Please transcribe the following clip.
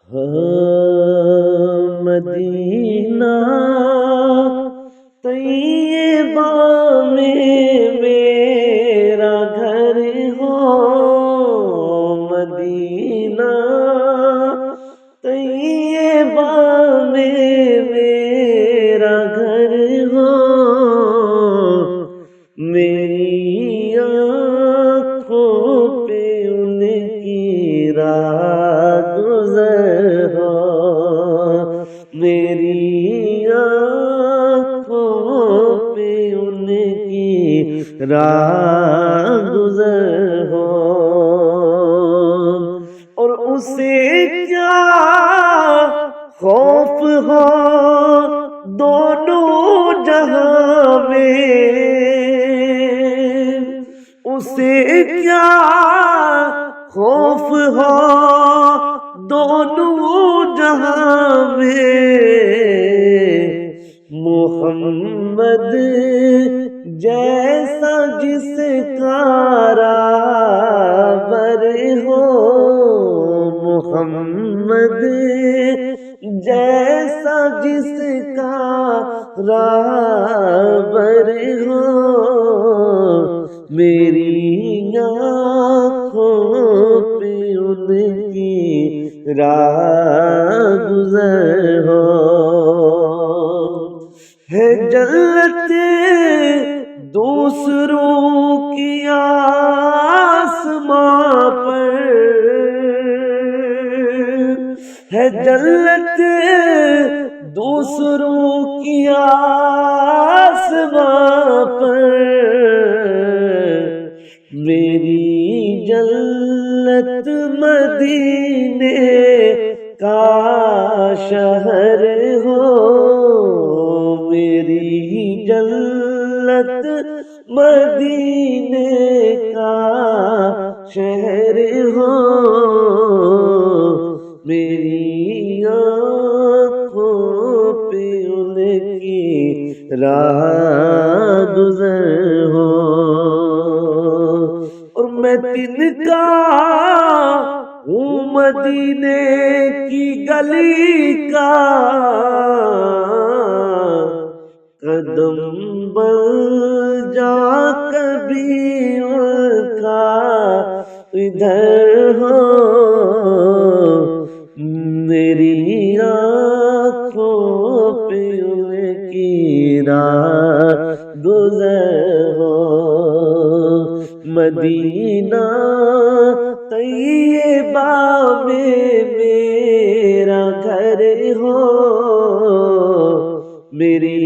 ہاں مدینہ طیبہ میں میرا گھر ہو، مدینہ طیبہ میں میرا گھر ہو، میری آنکھوں پہ ان کی راہ گزر ہو، میری آنکھوں پہ ان کی راہ گزر ہو، اور اسے کیا خوف ہو دونوں جہاں میں، اسے کیا خوف ہو دونوں جہاں میں، محمد جیسا جس کا رہبر ہو، محمد جیسا جس کا رہبر ہو، میری آنکھوں پہ ان کی راہ گزر ہو، ہے جنت دوسروں کی آسماں پر، ہے جنت دوسروں کی آسماں پر، میری جنت مدینے کا شہر ہو، میری جنت مدینے کا شہر ہو، میری آنکھوں پہ ان کی راہ گزر ہو، اور میں تن کا ہوں مدینے کی گلی کا، قدم بن جا کبھی ان کا ادھر ہو، میری آنکھوں پہ ان کی راہ گزر ہو، مدینہ طیبہ میں میرا گھر ہو، میری